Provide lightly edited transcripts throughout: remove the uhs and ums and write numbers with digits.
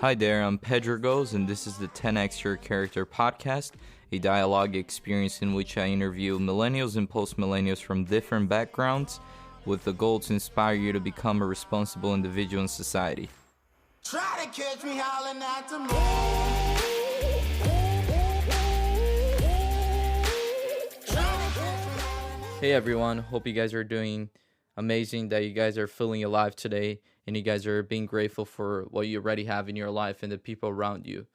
Hi there, I'm pedrogoes, and this is the 10x Your Character podcast, a dialogue experience in which I interview millennials and post-millennials from different backgrounds with the goal to inspire you to become a responsible individual in society. Try to catch me howling at the moon. Hey everyone, hope you guys are doing amazing, that you guys are feeling alive today, and you guys are being grateful for what you already have in your life and the people around you.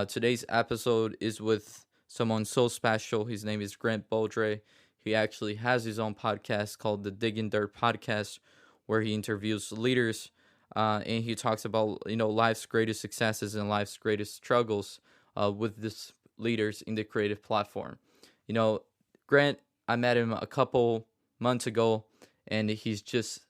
Today's episode is with someone so special. His name is Grant Beaudry. He actually has his own podcast called the Digging Dirt Podcast, where he interviews leaders and he talks about life's greatest successes and life's greatest struggles with these leaders in the creative platform. Grant, I met him a couple months ago, and he's just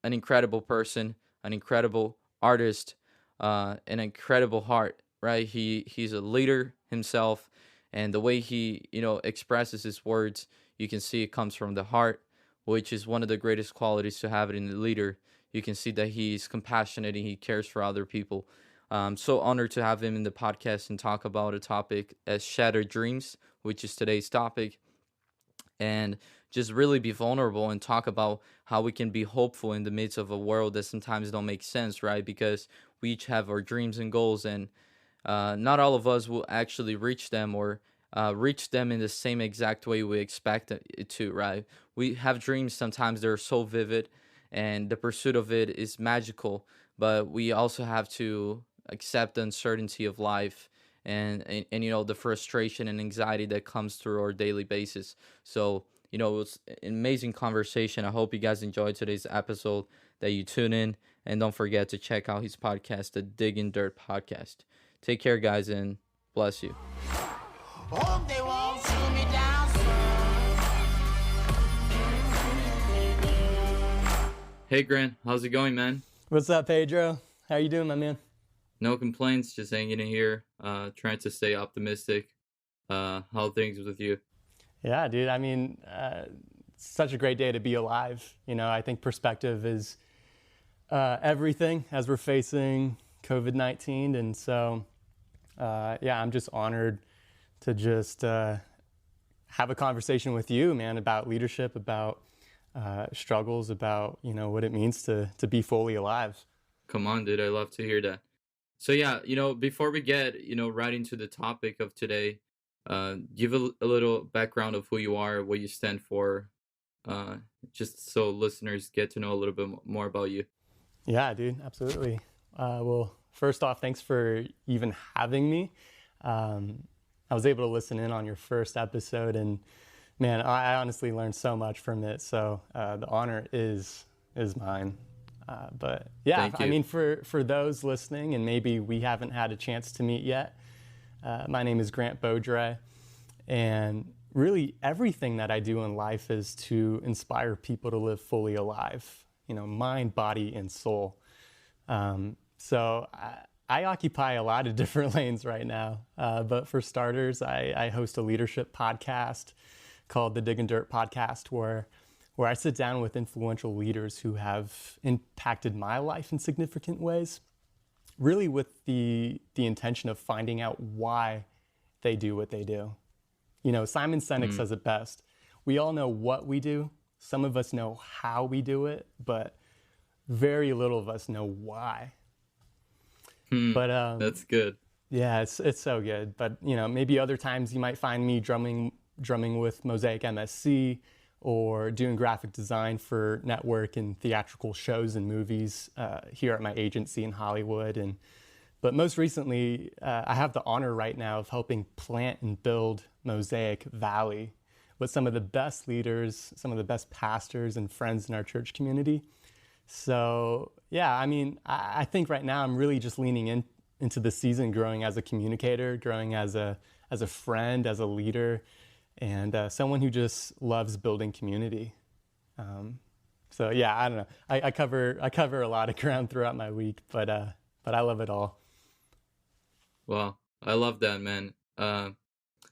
an incredible person, an incredible artist, an incredible heart, right? He's a leader himself, and the way he expresses his words, you can see it comes from the heart, which is one of the greatest qualities to have it in a leader. You can see that he's compassionate and he cares for other people. I'm so honored to have him in the podcast and talk about a topic as shattered dreams, which is today's topic, and just really be vulnerable and talk about how we can be hopeful in the midst of a world that sometimes don't make sense, right? Because we each have our dreams and goals, and not all of us will actually reach them or reach them in the same exact way we expect it to, right? We have dreams sometimes that are so vivid, and the pursuit of it is magical, but we also have to accept the uncertainty of life and the frustration and anxiety that comes through our daily basis. So it was an amazing conversation. I hope you guys enjoyed today's episode, that you tune in, and don't forget to check out his podcast, the Digging Dirt Podcast. Take care, guys, and bless you. Hope they won't shoot me down soon. Hey, Grant, how's it going, man? What's up, Pedro? How you doing, my man? No complaints, just hanging in here, trying to stay optimistic. How are things with you? Yeah, dude. I mean, such a great day to be alive. I think perspective is everything as we're facing COVID-19. And so, I'm just honored to just have a conversation with you, man, about leadership, about struggles, about, what it means to be fully alive. Come on, dude. I love to hear that. So yeah, before we get, right into the topic of today, give a little background of who you are, what you stand for, just so listeners get to know a little bit more about you. Yeah, dude, absolutely. Well, first off, thanks for even having me. I was able to listen in on your first episode, and man, I honestly learned so much from it. So the honor is mine. But yeah, I mean, for those listening, and maybe we haven't had a chance to meet yet, my name is Grant Beaudry, and really everything that I do in life is to inspire people to live fully alive, mind, body, and soul. So I occupy a lot of different lanes right now, but for starters, I host a leadership podcast called the Digging Dirt Podcast, where I sit down with influential leaders who have impacted my life in significant ways, really with the intention of finding out why they do what they do. Simon Sinek says it best. We all know what we do. Some of us know how we do it, but very little of us know why. But that's good. Yeah, it's so good. But maybe other times you might find me drumming with Mosaic MSC, or doing graphic design for network and theatrical shows and movies here at my agency in Hollywood. But most recently, I have the honor right now of helping plant and build Mosaic Valley with some of the best leaders, some of the best pastors and friends in our church community. So yeah, I mean, I think right now I'm really just leaning into the season, growing as a communicator, growing as a friend, as a leader, and someone who just loves building community. So yeah, I don't know. I cover a lot of ground throughout my week, but I love it all. Well, I love that, man.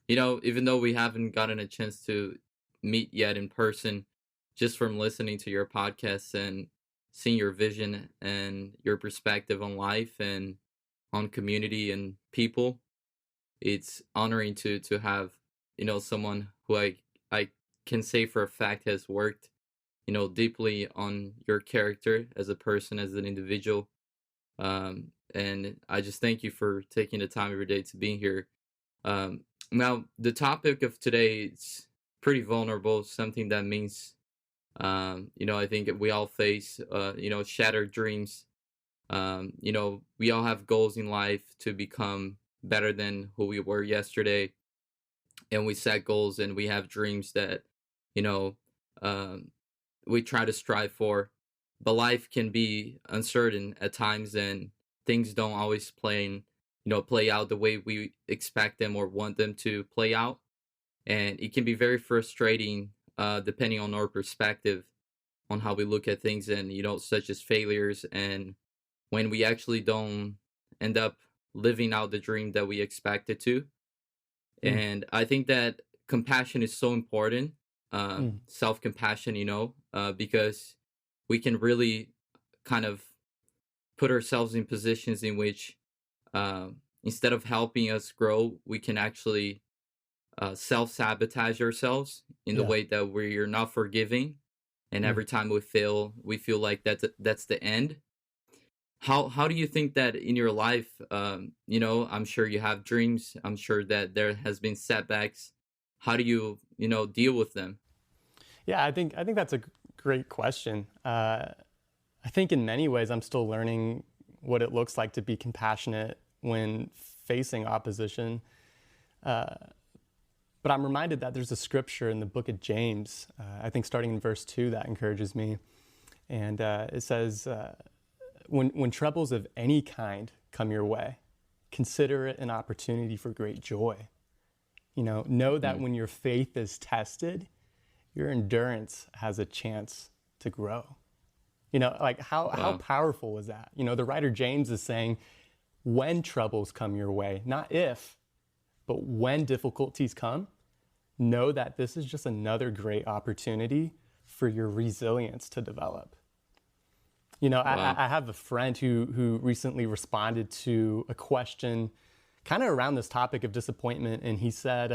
Even though we haven't gotten a chance to meet yet in person, just from listening to your podcasts and seeing your vision and your perspective on life and on community and people. It's honoring to have, someone who I can say for a fact has worked, deeply on your character as a person, as an individual. And I just thank you for taking the time every day to be here. Now, the topic of today is pretty vulnerable, something that means, I think we all face, shattered dreams. We all have goals in life to become better than who we were yesterday. And we set goals and we have dreams that, you know, um, we try to strive for. But life can be uncertain at times, and things don't always play out the way we expect them or want them to play out. And it can be very frustrating, depending on our perspective on how we look at things, and such as failures, and when we actually don't end up living out the dream that we expected to. Mm, And I think that compassion is so important, mm, self compassion, because we can really kind of put ourselves in positions in which, instead of helping us grow, we can actually self sabotage ourselves in the yeah. way that we're not forgiving. And Mm. every time we fail, we feel like that's the end. How do you think that in your life, I'm sure you have dreams. I'm sure that there has been setbacks. How do you, deal with them? Yeah, I think that's a great question. I think in many ways I'm still learning what it looks like to be compassionate when facing opposition. Uh, but I'm reminded that there's a scripture in the book of James, I think starting in verse 2, that encourages me. And it says, when troubles of any kind come your way, consider it an opportunity for great joy. Know that Mm, when your faith is tested, your endurance has a chance to grow. Like how wow. powerful is that? The writer James is saying, when troubles come your way, not if, but when difficulties come, know that this is just another great opportunity for your resilience to develop. Wow. I have a friend who recently responded to a question kind of around this topic of disappointment. And he said,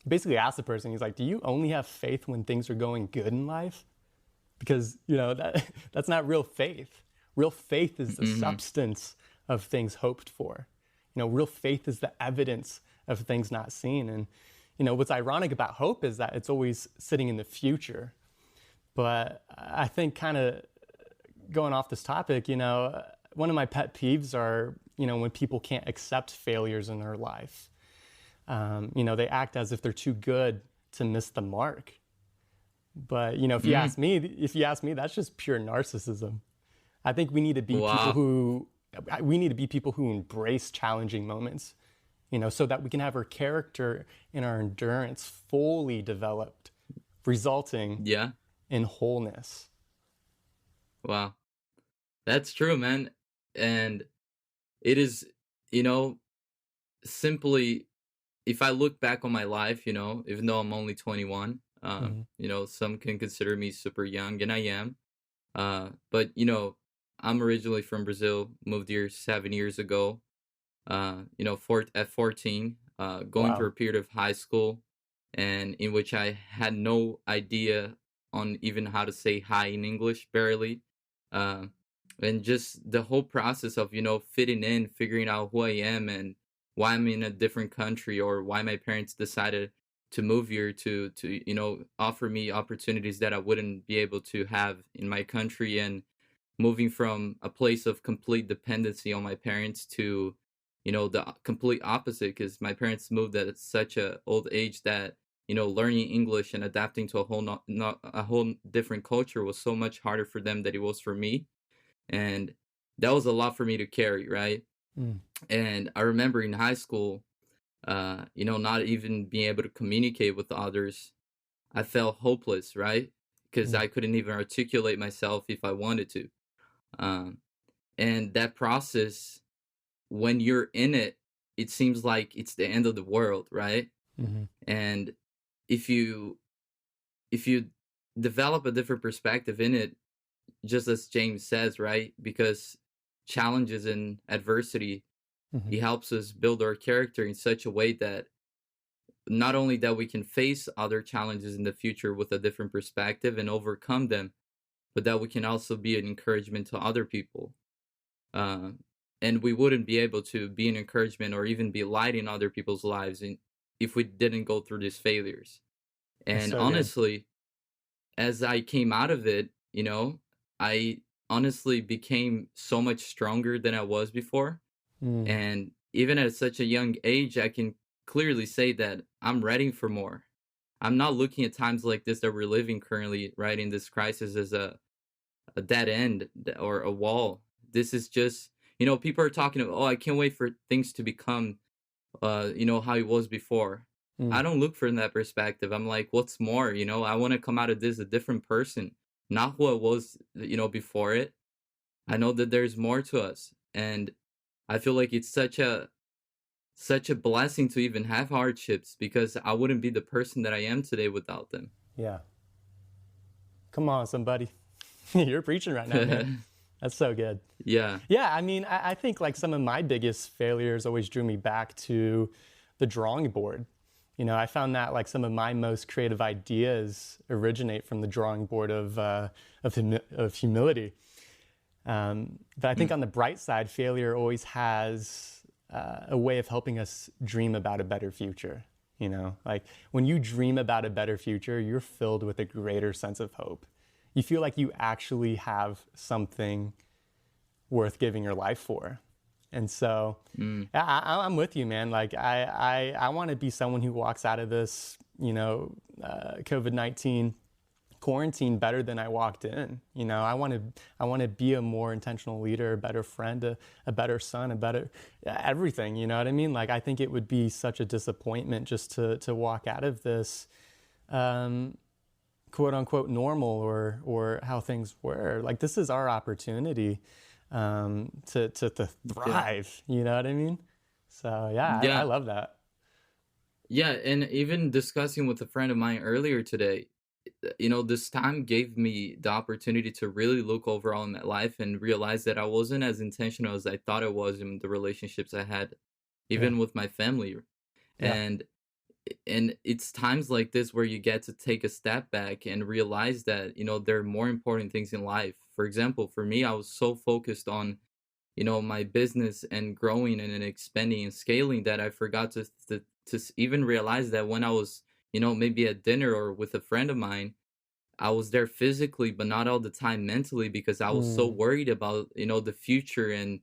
basically asked the person, he's like, do you only have faith when things are going good in life? Because, that's not real faith. Real faith is the Hmm. substance of things hoped for. Real faith is the evidence of things not seen. And, what's ironic about hope is that it's always sitting in the future. But I think kind of going off this topic, one of my pet peeves are, when people can't accept failures in their life. They act as if they're too good to miss the mark. But Mm, if you ask me, that's just pure narcissism. I think wow. we need to be people who embrace challenging moments, so that we can have our character and our endurance fully developed, resulting Yeah. in wholeness. Wow. That's true, man. And it is, you know, simply, if I look back on my life, even though I'm only 21, Mhm. some can consider me super young, and I am. But I'm originally from Brazil, moved here 7 years ago. At 14, going through Wow. a period of high school, and in which I had no idea on even how to say hi in English, barely. Uh, and just the whole process of, fitting in, figuring out who I am and why I'm in a different country, or why my parents decided to move here to offer me opportunities that I wouldn't be able to have in my country, and moving from a place of complete dependency on my parents to the complete opposite, because my parents moved at such a old age that learning English and adapting to a whole not a whole different culture was so much harder for them than it was for me. And that was a lot for me to carry, right? Mm. And I remember in high school, not even being able to communicate with others. I felt hopeless, right? Because Mm. I couldn't even articulate myself if I wanted to. um, and that process, when you're in it, it seems like it's the end of the world, right? Mhm. And if you if you develop a different perspective in it, just as James says, right? Because challenges and adversity, Hmm. he helps us build our character in such a way that not only that we can face other challenges in the future with a different perspective and overcome them, but that we can also be an encouragement to other people. Uh, and we wouldn't be able to be an encouragement or even be light in other people's lives if we didn't go through these failures. That's And so good. honestly, as I came out of it, I honestly became so much stronger than I was before. Mm. And even at such a young age, I can clearly say that I'm ready for more. I'm not looking at times like this that we're living currently, right, in this crisis as a dead end or a wall. This is just, people are talking about, oh, I can't wait for things to become, how it was before. I Mm. don't look from that perspective. I'm like, what's more? I want to come out of this a different person, not who I was, before it. I know that there's more to us, and I feel like it's such a blessing to even have hardships because I wouldn't be the person that I am today without them. Yeah. Come on, somebody. You're preaching right now, man. That's so good. Yeah. Yeah, I mean, I think like some of my biggest failures always drew me back to the drawing board. I found that like some of my most creative ideas originate from the drawing board of humility. But I think Mm. on the bright side, failure always has a way of helping us dream about a better future. Like when you dream about a better future, you're filled with a greater sense of hope. You feel like you actually have something worth giving your life for. And so Mm. I'm with you, man. Like I want to be someone who walks out of this, COVID-19 quarantine better than I walked in. I want to be a more intentional leader, a better friend, a better son, a better everything. You know what I mean? Like I think it would be such a disappointment just to walk out of this, quote unquote normal or how things were. Like this is our opportunity to Yeah. thrive. You know what I mean? So yeah, I Yeah. love that. Yeah. And even discussing with a friend of mine earlier today, this time gave me the opportunity to really look overall in my life and realize that I wasn't as intentional as I thought I was in the relationships I had, Yeah, even with my family. yeah. And it's times like this where you get to take a step back and realize that there are more important things in life. For example, for me, I was so focused on my business and growing and expanding and scaling that I forgot to even realize that when I was maybe at dinner or with a friend of mine, I was there physically but not all the time mentally because I was so Mm, worried about the future and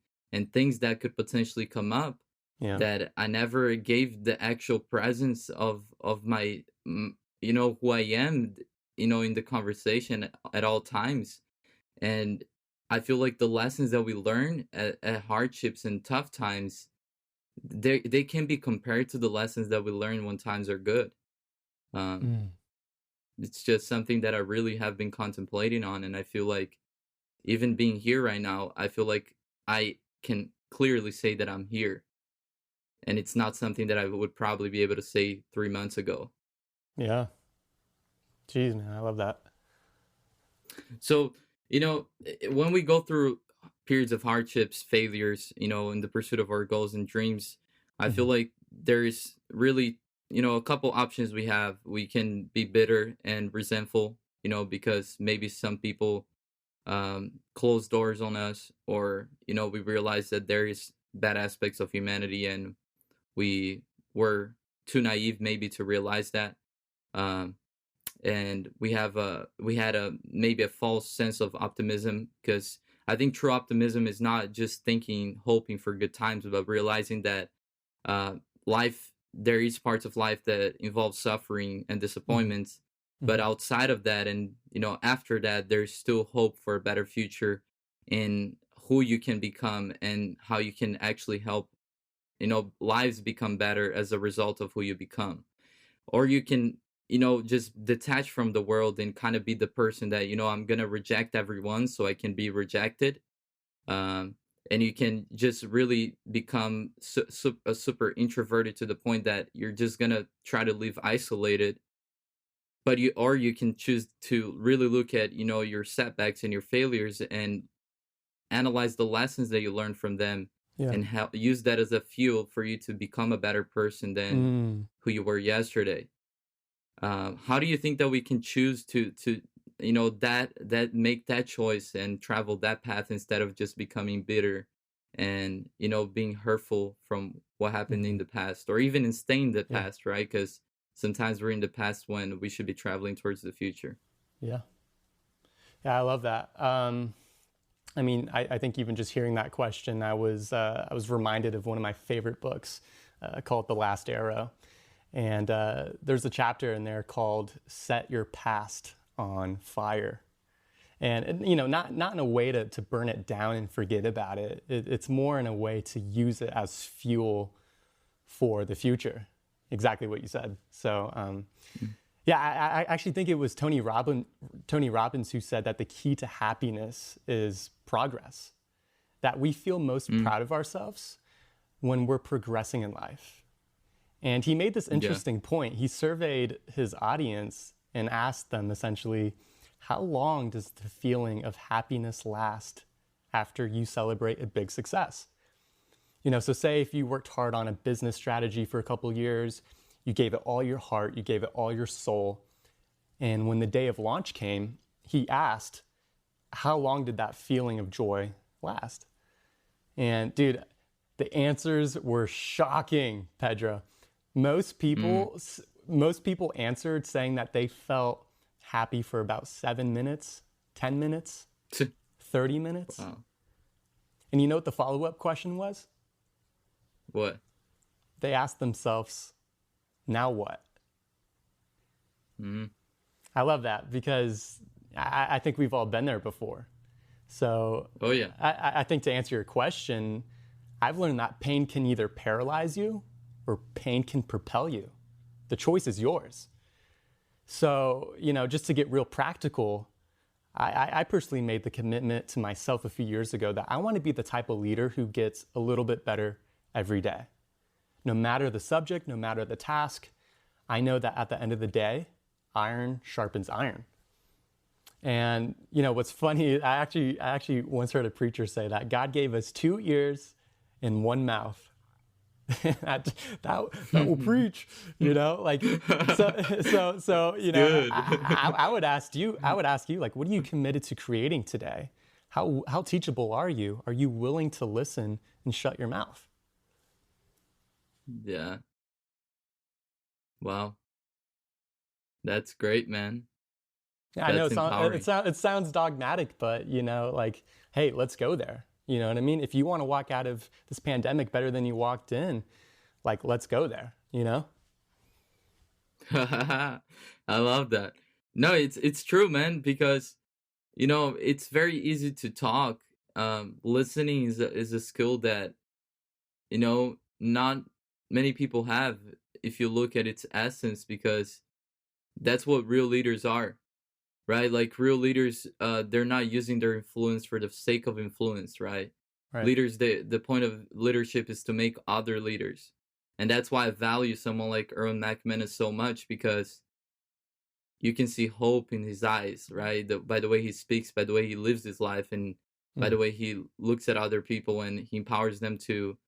things that could potentially come up yeah. that I never gave the actual presence of my who I am in the conversation at all times. And I feel like the lessons that we learn at hardships and tough times, they can be compared to the lessons that we learn when times are good. Um, Mm, it's just something that I really have been contemplating on, and I feel like even being here right now, I feel like I can clearly say that I'm here, and it's not something that I would probably be able to say 3 months ago. yeah. Jeez, man, I love that. So, when we go through periods of hardships, failures, in the pursuit of our goals and dreams, I feel Mhm. like there's really, a couple options we have. We can be bitter and resentful, because maybe some people close doors on us, or, we realize that there is bad aspects of humanity and we were too naive maybe to realize that. Um, and we had a maybe a false sense of optimism because I think true optimism is not just thinking hoping for good times but realizing that uh, life there is parts of life that involve suffering and Mhm. disappointments, but Mhm. outside of that and after that there's still hope for a better future in who you can become and how you can actually help lives become better as a result of who you become. Or you can just detach from the world and kind of be the person that I'm gonna reject everyone so I can be rejected. um and you can just really become a super introverted to the point that you're just gonna try to live isolated. But you can choose to really look at your setbacks and your failures and analyze the lessons that you learned from them Yeah. and use that as a fuel for you to become a better person than who you were yesterday. How do you think that we can choose to that make that choice and travel that path instead of just becoming bitter and being hurtful from what happened in Mhm. the past, or even in staying in the Yeah. past, right? Because sometimes we're in the past when we should be traveling towards the future. Yeah. Yeah, I love that. I mean, I think even just hearing that question, I was reminded of one of my favorite books called The Last Arrow. And there's a chapter in there called Set Your Past on Fire. And not in a way to burn it down and forget about it. It's more in a way to use it as fuel for the future. Exactly what you said. So, yeah, I actually think it was Tony Robbins who said that the key to happiness is progress. That we feel most proud of ourselves when we're progressing in life. And he made this Yeah. interesting point. He surveyed his audience and asked them essentially, how long does the feeling of happiness last after you celebrate a big success? So say if you worked hard on a business strategy for a couple years, you gave it all your heart, you gave it all your soul. And when the day of launch came, he asked, how long did that feeling of joy last? And dude, the answers were shocking, Pedro. Most Mm. people, most people answered saying that they felt happy for about 7 minutes, 10 minutes, 30 minutes. Wow. And you know what the follow-up question was? What? They asked themselves, now what? Mm. I love that because I think we've all been there before. So Oh yeah. I think to answer your question, I've learned that pain can either paralyze you or pain can propel you. The choice is yours. So, just to get real practical, I personally made the commitment to myself a few years ago that I want to be the type of leader who gets a little bit better every day. No matter the subject, no matter the task, I know that at the end of the day, iron sharpens iron. And what's funny, I actually once heard a preacher say that God gave us 2 ears and 1 mouth. that will preach, like Good. I would ask you, like, what are you committed to creating today? How teachable are you? Are you willing to listen and shut your mouth? Yeah. Wow. That's great, man. Yeah, I know That's empowering. it sounds dogmatic, but like, hey, let's go there. You know what I mean? If you want to walk out of this pandemic better than you walked in, like, let's go there, I love that. No, it's true, man, because it's very easy to talk. Listening is a skill that not many people have if you look at its essence, because that's what real leaders are, right? Like real leaders, they're not using their influence for the sake of influence, right? Right. Leaders, the point of leadership is to make other leaders. And that's why I value someone like Erwin McManus so much, because you can see hope in his eyes, right? By the way he speaks, by the way he lives his life, and by the Mm. way he looks at other people and he empowers them to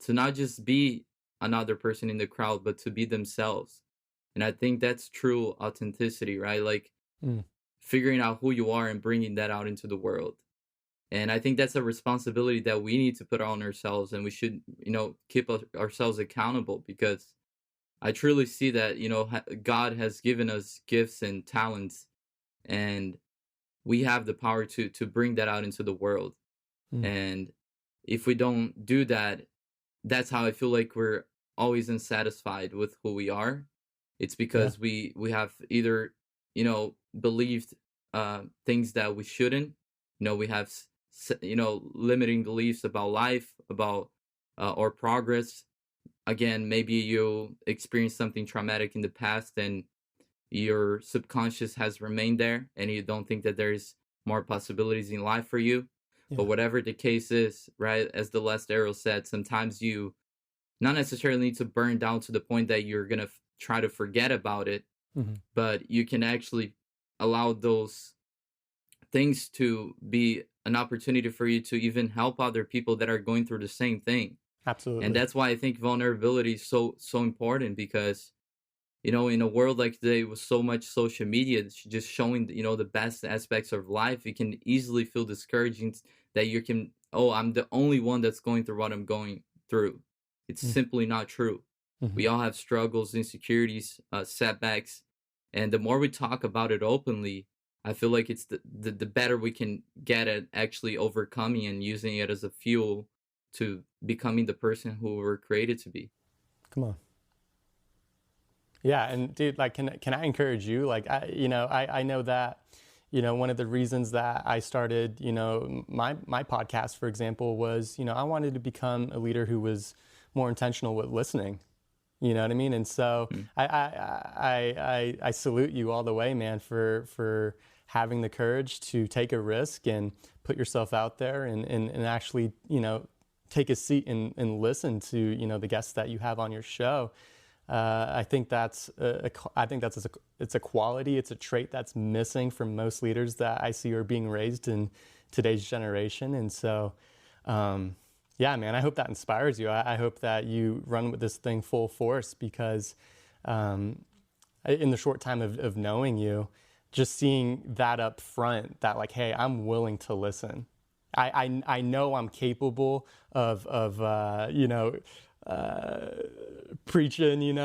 not just be another person in the crowd, but to be themselves. And I think that's true authenticity, right? Like Mm. figuring out who you are and bringing that out into the world. And I think that's a responsibility that we need to put on ourselves, and we should, keep ourselves accountable, because I truly see that, God has given us gifts and talents, and we have the power to bring that out into the world. Mm. And if we don't do that, that's how I feel like we're always unsatisfied with who we are. It's Yeah. because we have either, believed things that we shouldn't. We have limiting beliefs about life, about our progress. Again, maybe you experienced something traumatic in the past and your subconscious has remained there, and you don't think that there's more possibilities in life for you. But Yeah. whatever the case is, right, as the last arrow said, sometimes you not necessarily need to burn down to the point that you're going to try to forget about it, Mhm. but you can actually allow those things to be an opportunity for you to even help other people that are going through the same thing. And Absolutely. that's why I think vulnerability is so important, because in a world like today with so much social media, it's just showing the best aspects of life, it can easily feel discouraging that I'm the only one that's going through what I'm going through. It's simply not true. Mm-hmm. We all have struggles, insecurities, setbacks, and the more we talk about it openly, I feel like it's the better we can get at actually overcoming and using it as a fuel to becoming the person who we're created to be. Come on. Yeah, and dude, like, can I encourage you? Like, I know that, one of the reasons that I started, my podcast, for example, was, I wanted to become a leader who was more intentional with listening. You know what I mean? And so I salute you all the way, man, for having the courage to take a risk and put yourself out there and actually, take a seat and listen to, the guests that you have on your show. I think it's a quality, it's a trait that's missing from most leaders that I see are being raised in today's generation. And so, yeah, man, I hope that inspires you. I hope that you run with this thing full force, because in the short time of knowing you, just seeing that up front, that like, hey, I'm willing to listen. I know I'm capable of preaching,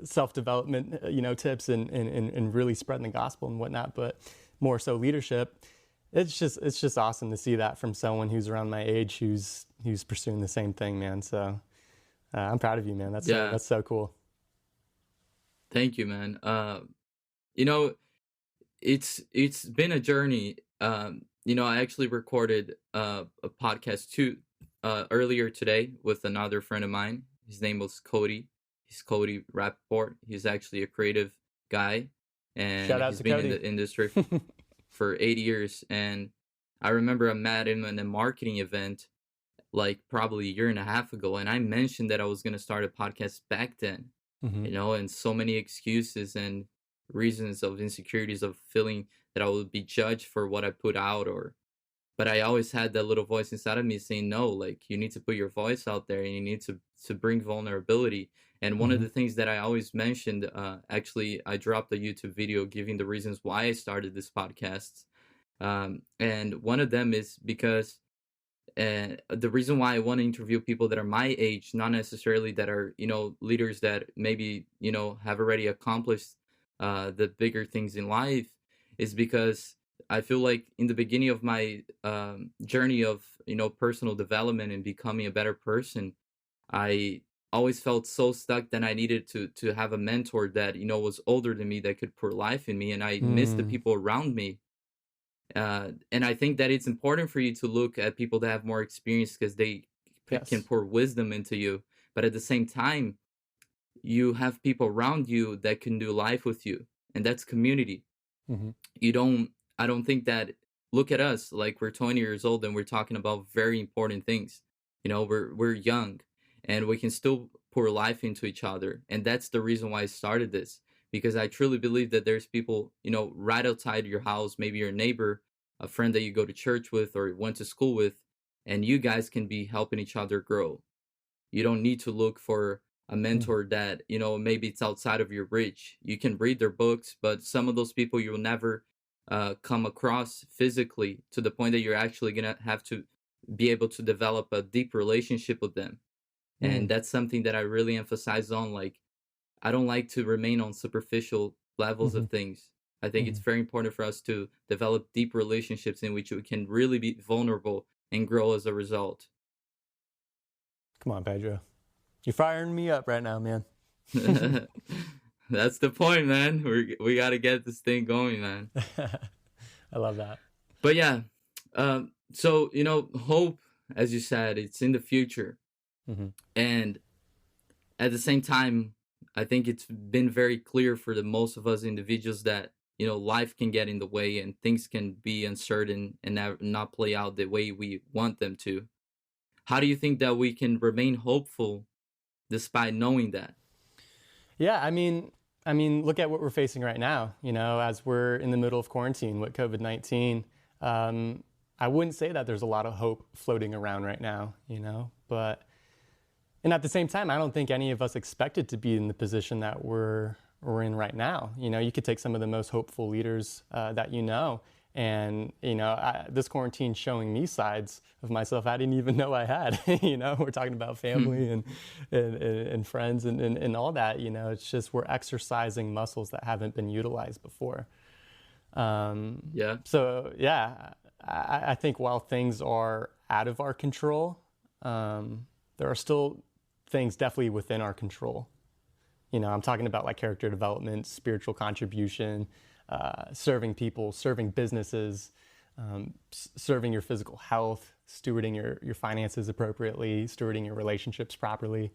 self-development, tips and really spreading the gospel and whatnot, but more so leadership. It's just awesome to see that from someone who's around my age, who's pursuing the same thing, man. So I'm proud of you, man. That's so cool. Thank you, man. It's been a journey. I actually recorded a podcast too earlier today with another friend of mine. His name was Cody. He's Cody Rappaport. He's actually a creative guy, and Shout out he's to been Cody. in the industry for 8 years. And I remember I met him in a marketing event like probably a year and a half ago, and I mentioned that I was going to start a podcast back then. Mm-hmm. And so many excuses and reasons of insecurities of feeling that I would be judged for what I put out, but I always had that little voice inside of me saying, no, like, you need to put your voice out there, and you need to bring vulnerability. And one of the things that I always mentioned, actually, I dropped a YouTube video giving the reasons why I started this podcast. And one of them is because the reason why I want to interview people that are my age, not necessarily that are, leaders that maybe, have already accomplished the bigger things in life, is because I feel like in the beginning of my journey of, personal development and becoming a better person, I always felt so stuck that I needed to have a mentor that, was older than me, that could pour life in me. And I missed the people around me. And I think that it's important for you to look at people that have more experience, because they can pour wisdom into you. But at the same time, you have people around you that can do life with you. And that's community. Mm-hmm. I don't think that, look at us, like, we're 20 years old and we're talking about very important things. We're young and we can still pour life into each other. And that's the reason why I started this, because I truly believe that there's people, right outside your house, maybe your neighbor, a friend that you go to church with or went to school with, and you guys can be helping each other grow. You don't need to look for a mentor that, maybe it's outside of your reach. You can read their books, but some of those people you'll never come across physically, to the point that you're actually going to have to be able to develop a deep relationship with them. And that's something that I really emphasize on. Like, I don't like to remain on superficial levels of things. I think it's very important for us to develop deep relationships in which we can really be vulnerable and grow as a result. Come on, Pedro. You're firing me up right now, man. That's the point, man. We got to get this thing going, man. I love that. But yeah, so, hope, as you said, it's in the future. And at the same time, I think it's been very clear for the most of us individuals that, life can get in the way and things can be uncertain and not play out the way we want them to. How do you think that we can remain hopeful despite knowing that? Yeah, I mean, look at what we're facing right now, as we're in the middle of quarantine with COVID-19. I wouldn't say that there's a lot of hope floating around right now, but and at the same time, I don't think any of us expected to be in the position that we're in right now. You could take some of the most hopeful leaders that and this quarantine showing me sides of myself I didn't even know I had. We're talking about family and friends and all that. It's just we're exercising muscles that haven't been utilized before. Yeah. So yeah, I think while things are out of our control, there are still things definitely within our control. I'm talking about like character development, spiritual contribution, serving people, serving businesses, serving your physical health, stewarding your finances appropriately, stewarding your relationships properly.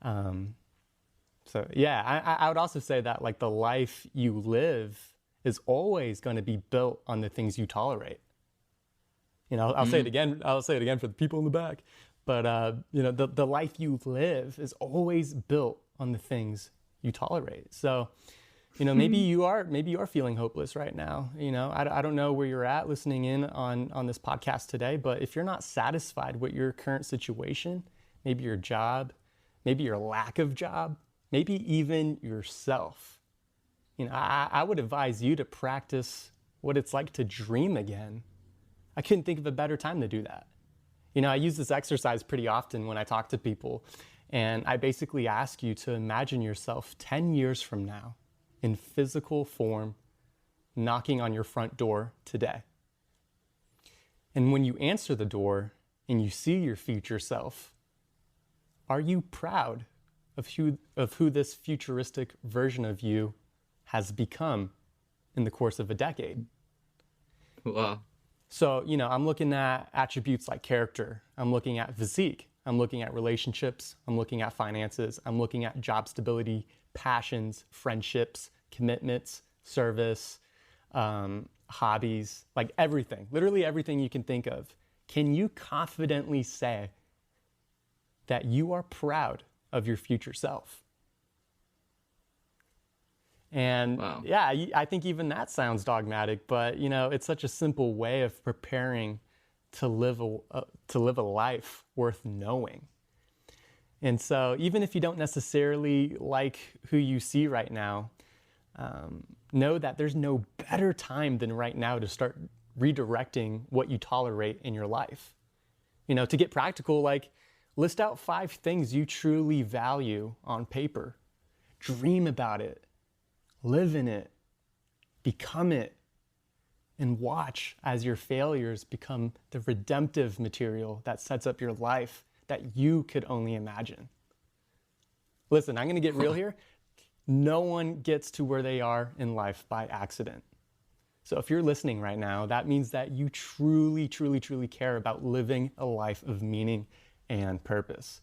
So yeah, I would also say that like the life you live is always going to be built on the things you tolerate. I'll say it again. I'll say it again for the people in the back. But the life you live is always built on the things you tolerate. So, maybe you are feeling hopeless right now. I don't know where you're at listening in on this podcast today, but if you're not satisfied with your current situation, maybe your job, maybe your lack of job, maybe even yourself, I would advise you to practice what it's like to dream again. I couldn't think of a better time to do that. I use this exercise pretty often when I talk to people, and I basically ask you to imagine yourself 10 years from now in physical form, knocking on your front door today. And when you answer the door and you see your future self, are you proud of who this futuristic version of you has become in the course of a decade? Wow. So, I'm looking at attributes like character. I'm looking at physique. I'm looking at relationships. I'm looking at finances. I'm looking at job stability, passions, friendships, commitments, service, hobbies, like everything, literally everything you can think of. Can you confidently say that you are proud of your future self? And Wow. yeah, I think even that sounds dogmatic, but it's such a simple way of preparing to live a life worth knowing. And so even if you don't necessarily like who you see right now, know that there's no better time than right now to start redirecting what you tolerate in your life. To get practical, like list out 5 things you truly value on paper. Dream about it. Live in it, become it, and watch as your failures become the redemptive material that sets up your life that you could only imagine. Listen, I'm going to get real here. No one gets to where they are in life by accident. So if you're listening right now, that means that you truly, truly, truly care about living a life of meaning and purpose.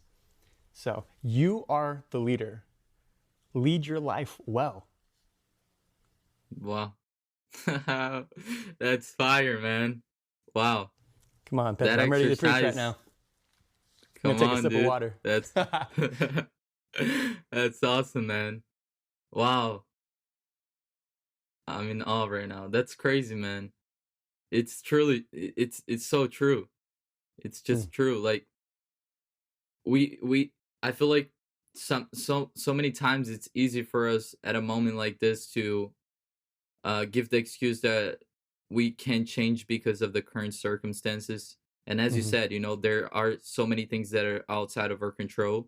So you are the leader. Lead your life well. Wow. That's fire, man. Wow. Come on, Pedro. I'm ready to preach right now. I'm Come gonna take a on, sip dude. of water. That's awesome, man. Wow. I'm in awe right now. That's crazy, man. It's truly it's so true. It's just true. Like we I feel like so many times it's easy for us at a moment like this to give the excuse that we can't change because of the current circumstances. And as you said, there are so many things that are outside of our control.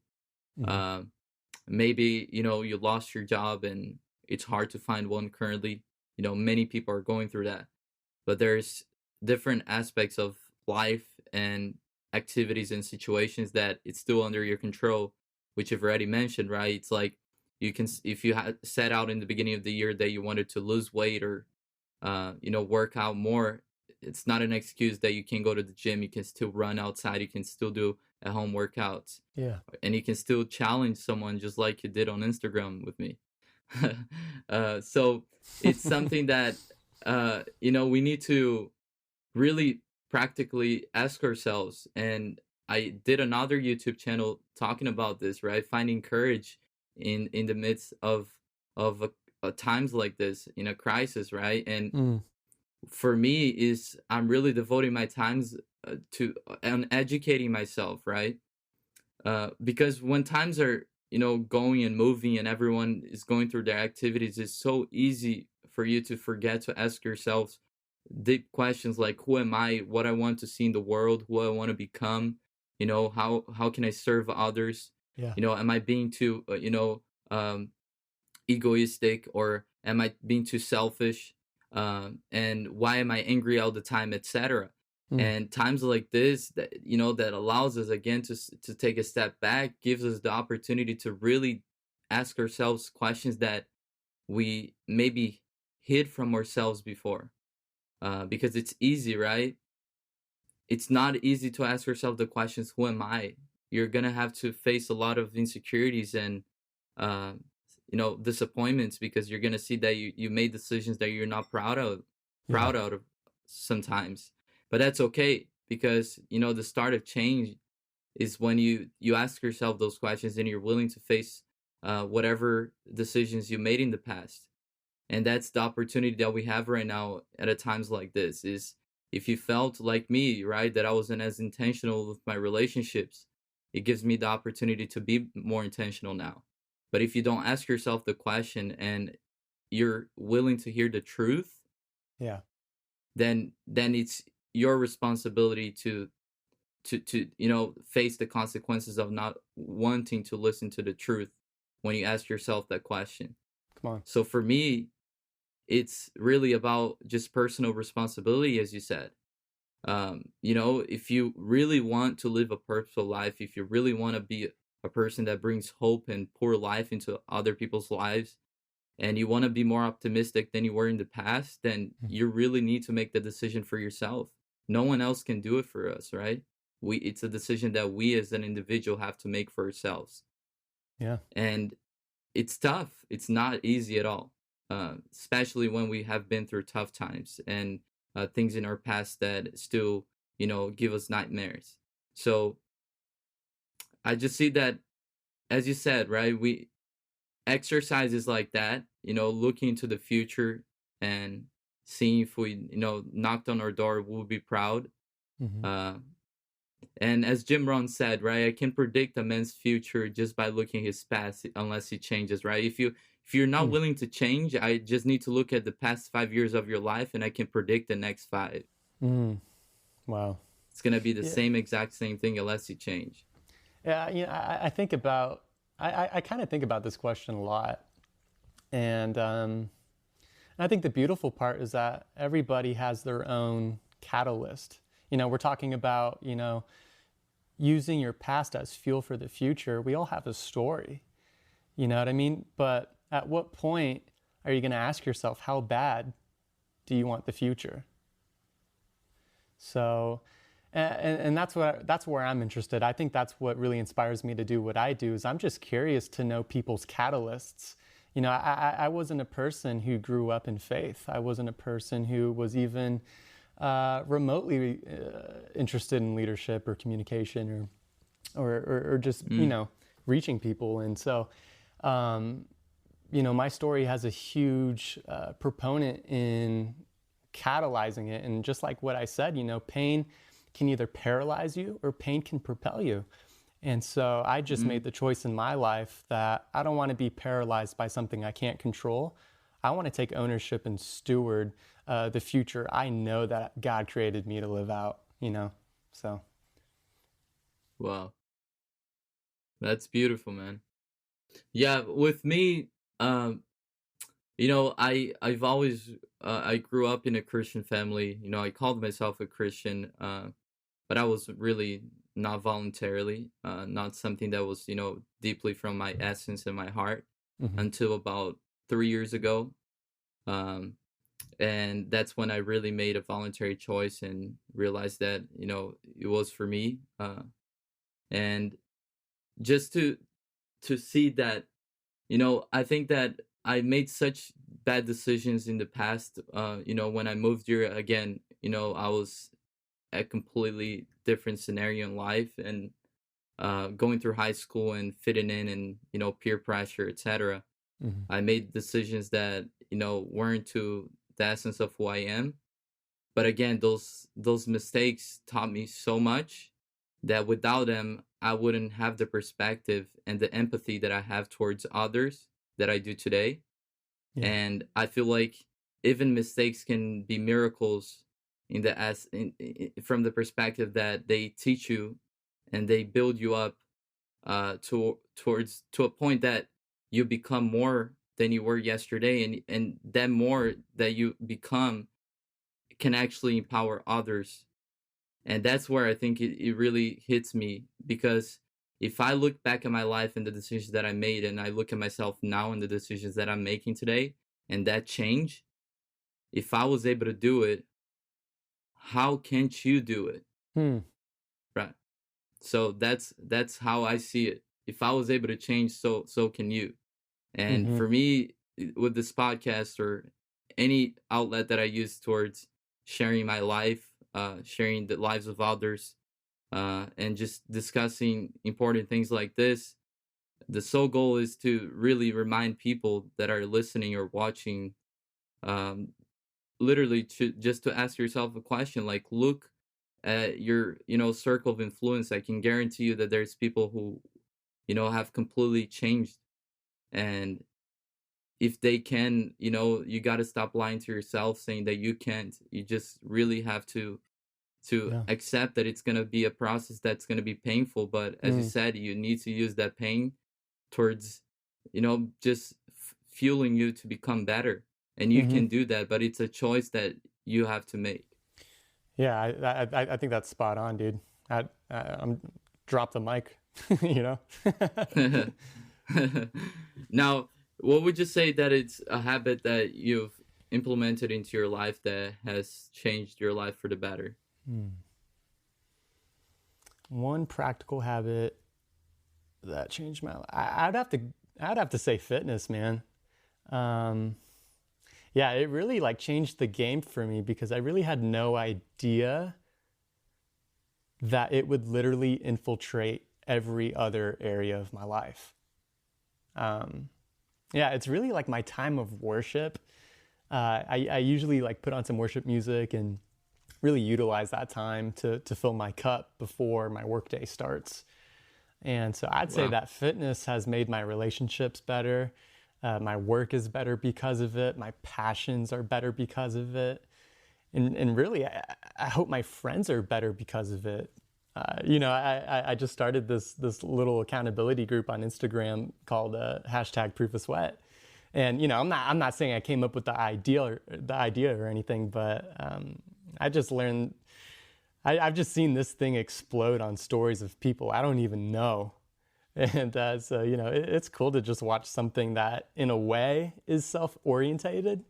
Maybe, you lost your job and it's hard to find one currently. Many people are going through that. But there's different aspects of life and activities and situations that it's still under your control, which you've already mentioned, right? It's like you can, if you had set out in the beginning of the year that you wanted to lose weight or, work out more, it's not an excuse that you can't go to the gym. You can still run outside. You can still do at-home workouts. Yeah. And you can still challenge someone just like you did on Instagram with me. So it's something that, we need to really practically ask ourselves. And I did another YouTube channel talking about this, right? Finding courage in the midst of times like this, in a crisis, right? And for me is I'm really devoting my times to on educating myself, right? Because when times are, going and moving and everyone is going through their activities, it's so easy for you to forget to ask yourselves deep questions like, who am I, what I want to see in the world, who I want to become, how can I serve others, Yeah. am I being too um, egoistic, or am I being too selfish, and why am I angry all the time, etc. Mm. And times like this, that that allows us again to take a step back, gives us the opportunity to really ask ourselves questions that we maybe hid from ourselves before, because it's easy, right? It's not easy to ask yourself the questions, who am I? You're gonna have to face a lot of insecurities and uh, disappointments, because you're gonna see that you made decisions that you're not Yeah. proud out of sometimes. But that's okay, because the start of change is when you ask yourself those questions and you're willing to face whatever decisions you made in the past. And that's the opportunity that we have right now at a times like this. Is if you felt like me, right, that I wasn't as intentional with my relationships, it gives me the opportunity to be more intentional now. But if you don't ask yourself the question and you're willing to hear the truth, Yeah. then it's your responsibility to face the consequences of not wanting to listen to the truth when you ask yourself that question. Come on. So for me, it's really about just personal responsibility, as you said. If you really want to live a purposeful life, if you really want to be a person that brings hope and pour life into other people's lives, and you want to be more optimistic than you were in the past, then Mm. you really need to make the decision for yourself. No one else can do it for us, right? It's a decision that we as an individual have to make for ourselves. Yeah. And it's tough. It's not easy at all, especially when we have been through tough times and things in our past that still, give us nightmares. So I just see that, as you said, right? We exercises like that, looking into the future and seeing if we, knocked on our door, we'll be proud. Hmm. Uh, And as Jim Rohn said, right, I can predict a man's future just by looking his past, unless he changes, right? If you're not Mm. willing to change, I just need to look at the past 5 years of your life, and I can predict the next five. Mm. Wow. It's gonna be the Yeah. same thing unless you change. Yeah. I think about, I kind of think about this question a lot. And I think the beautiful part is that everybody has their own catalyst. We're talking about, using your past as fuel for the future. We all have a story, you know what I mean? But at what point are you going to ask yourself, how bad do you want the future? So, and that's where I'm interested. I think that's what really inspires me to do what I do. Is I'm just curious to know people's catalysts. I wasn't a person who grew up in faith. I wasn't a person who was even remotely interested in leadership or communication or just reaching people. And so my story has a huge proponent in catalyzing it. And just like what I said, pain can either paralyze you or pain can propel you. And so I just made the choice in my life that I don't want to be paralyzed by something I can't control. I want to take ownership and steward the future I know that God created me to live out, so. Wow, that's beautiful, man. Yeah, with me, I've always I grew up in a Christian family. I called myself a Christian, but I was really not voluntarily, not something that was deeply from my essence and my heart, Mm-hmm. until about 3 years ago. And that's when I really made a voluntary choice and realized that it was for me. And just to see that, I think that I made such bad decisions in the past. When I moved here again, I was a completely different scenario in life, and going through high school and fitting in, and peer pressure, etc. Mm-hmm. I made decisions that weren't to the essence of who I am. But again, those mistakes taught me so much that without them, I wouldn't have the perspective and the empathy that I have towards others that I do today. Yeah. And I feel like even mistakes can be miracles in the from the perspective that they teach you and they build you up to a point that you become more than you were yesterday, and that more that you become can actually empower others. And that's where I think it really hits me, because if I look back at my life and the decisions that I made, and I look at myself now and the decisions that I'm making today, and that change, if I was able to do it, how can't you do it? Hmm. Right. So that's how I see it. If I was able to change, so can you. And Mm-hmm. for me, with this podcast or any outlet that I use towards sharing my life, sharing the lives of others, and just discussing important things like this, the sole goal is to really remind people that are listening or watching, um, literally to ask yourself a question, like, look at your circle of influence. I can guarantee you that there's people who have completely changed. And if they can, you got to stop lying to yourself saying that you can't. You just really have to Yeah. accept that it's going to be a process that's going to be painful, but as you Mm. said, you need to use that pain towards just fueling you to become better. And you Mm-hmm. can do that, but it's a choice that you have to make. Yeah, I think that's spot on, dude. I'm drop the mic, you know. Now, what would you say that it's a habit that you've implemented into your life that has changed your life for the better? One practical habit that changed my life. I'd have to say fitness, man. Um, yeah, it really like changed the game for me because I really had no idea that it would literally infiltrate every other area of my life. Um, yeah, it's really like my time of worship. I usually like put on some worship music and really utilize that time to fill my cup before my workday starts. And so I'd say Wow. that fitness has made my relationships better. My work is better because of it. My passions are better because of it. And really, I hope my friends are better because of it. I just started this little accountability group on Instagram called hashtag Proof of Sweat. And I'm not saying I came up with the idea or anything, but I just learned. I've just seen this thing explode on stories of people I don't even know. And so, it's cool to just watch something that, in a way, is self-orientated,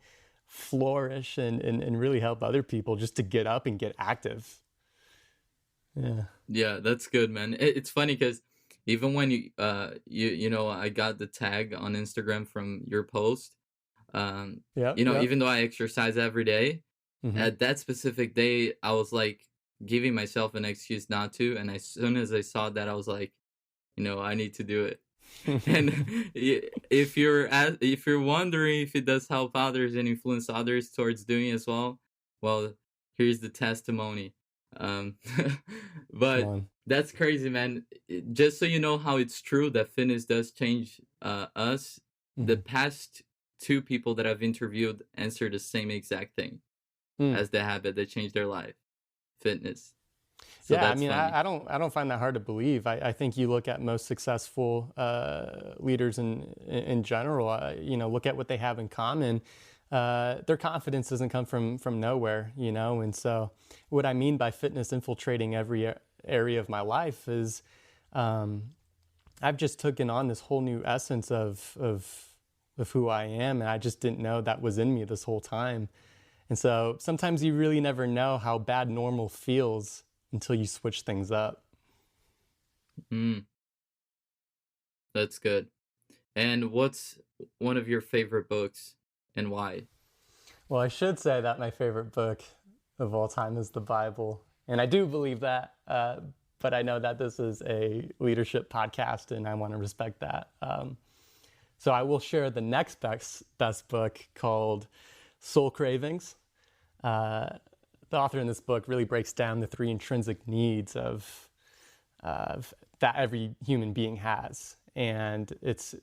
flourish and really help other people just to get up and get active. Yeah. Yeah, that's good, man. It's funny because even when I got the tag on Instagram from your post, Yep. Yep. even though I exercise every day, Mm-hmm. at that specific day, I was like giving myself an excuse not to. And as soon as I saw that, I was like, I need to do it. And if you're wondering if it does help others and influence others towards doing as well, here's the testimony. Um, Come but on. that's crazy, man. Just so you know how it's true that fitness does change us. The Mm-hmm. past two people that I've interviewed answer the same exact thing Mm. as the habit that changed their life: fitness. So Yeah, I that's mean, funny. I don't find that hard to believe. I think you look at most successful leaders in general. Look at what they have in common. Their confidence doesn't come from nowhere, And so, what I mean by fitness infiltrating every area of my life is, I've just taken on this whole new essence of who I am, and I just didn't know that was in me this whole time. And so sometimes you really never know how bad normal feels until you switch things up. Mm, that's good. And what's one of your favorite books and why? Well, I should say that my favorite book of all time is the Bible. And I do believe that, but I know that this is a leadership podcast and I want to respect that. So I will share the next best book called Soul Cravings. Uh, the author in this book really breaks down the three intrinsic needs of that every human being has. And it's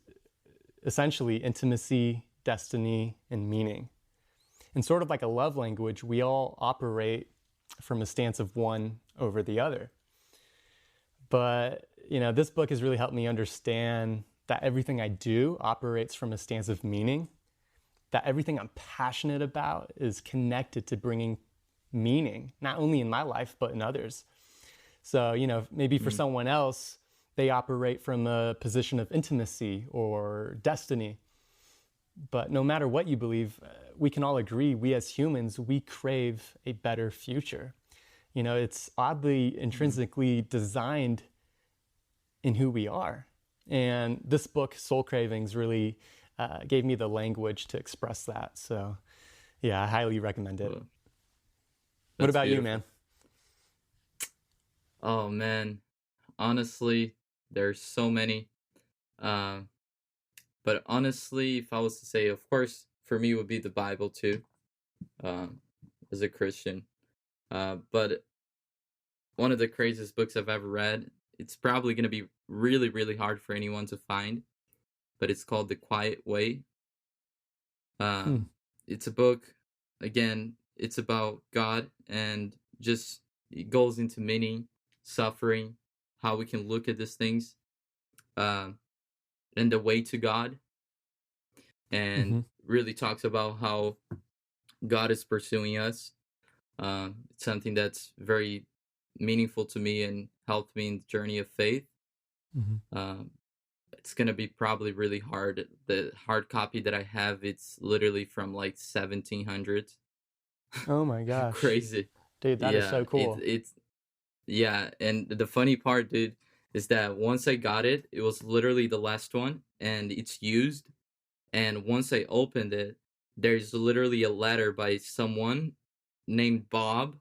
essentially intimacy, destiny, and meaning. And sort of like a love language, we all operate from a stance of one over the other. But, this book has really helped me understand that everything I do operates from a stance of meaning, that everything I'm passionate about is connected to bringing meaning, not only in my life, but in others. So, maybe for someone else, they operate from a position of intimacy or destiny. But no matter what you believe, we can all agree, we as humans, we crave a better future. It's oddly intrinsically designed in who we are. And this book, Soul Cravings, really gave me the language to express that. So, yeah, I highly recommend it. What about you, man? Oh, man. Honestly, there's so many. But honestly, if I was to say, of course, for me, it would be the Bible too, as a Christian. But one of the craziest books I've ever read, it's probably going to be really, really hard for anyone to find, but it's called The Quiet Way. It's a book, again, it's about God, and just it goes into meaning, suffering, how we can look at these things, and the way to God, and really talks about how God is pursuing us. It's something that's very meaningful to me and helped me in the journey of faith. It's going to be probably really hard. The hard copy that I have, it's literally from like 1700s. Oh my gosh. Crazy. Dude, that is so cool. Yeah, and the funny part, dude, is that once I got it, it was literally the last one, and it's used. And once I opened it, there's literally a letter by someone named Bob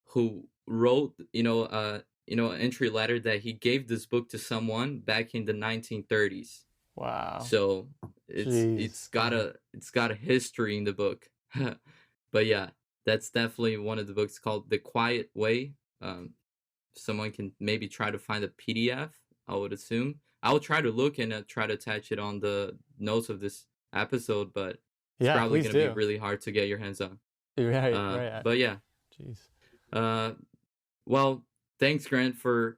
who wrote, an entry letter that he gave this book to someone back in the 1930s. Wow. So it's got a history in the book. But yeah, that's definitely one of the books called The Quiet Way. Someone can maybe try to find a PDF, I would assume. I will try to look and try to attach it on the notes of this episode, but it's probably going to be really hard to get your hands on. Right. But yeah. Jeez. Well, thanks, Grant, for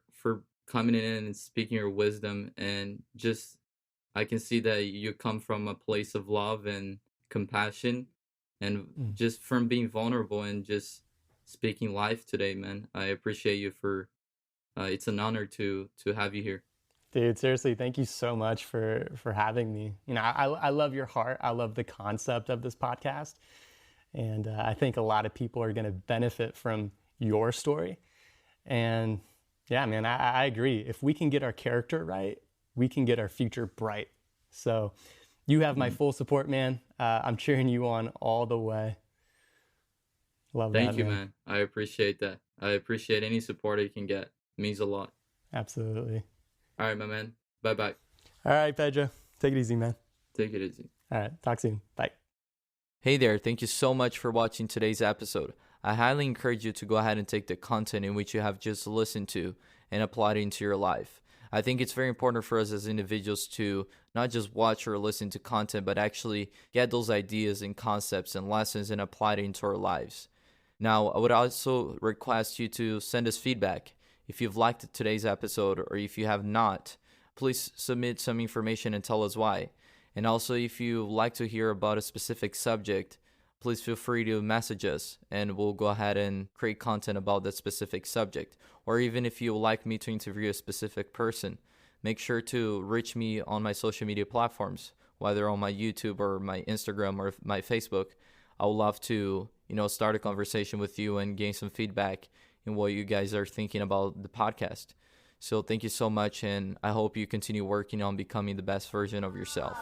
coming in and speaking your wisdom, and just I can see that you come from a place of love and compassion, and just from being vulnerable and just speaking life today, man. I appreciate you for it's an honor to have you here. Dude, seriously, thank you so much for having me. I love your heart. I love the concept of this podcast. And I think a lot of people are going to benefit from your story. And yeah, man, I agree. If we can get our character right, we can get our future bright. So you have my full support, man. I'm cheering you on all the way. Love that, Thank you, man. I appreciate that. I appreciate any support I can get. It means a lot. Absolutely. All right, my man. Bye-bye. All right, Pedro. Take it easy, man. Take it easy. All right. Talk soon. Bye. Hey there. Thank you so much for watching today's episode. I highly encourage you to go ahead and take the content in which you have just listened to and apply it into your life. I think it's very important for us as individuals to not just watch or listen to content, but actually get those ideas and concepts and lessons and apply it into our lives. Now, I would also request you to send us feedback. If you've liked today's episode, or if you have not, please submit some information and tell us why. And also, if you like to hear about a specific subject, please feel free to message us and we'll go ahead and create content about that specific subject. Or even if you would like me to interview a specific person, make sure to reach me on my social media platforms, whether on my YouTube or my Instagram or my Facebook. I would love to, start a conversation with you and gain some feedback in what you guys are thinking about the podcast. So thank you so much, and I hope you continue working on becoming the best version of yourself.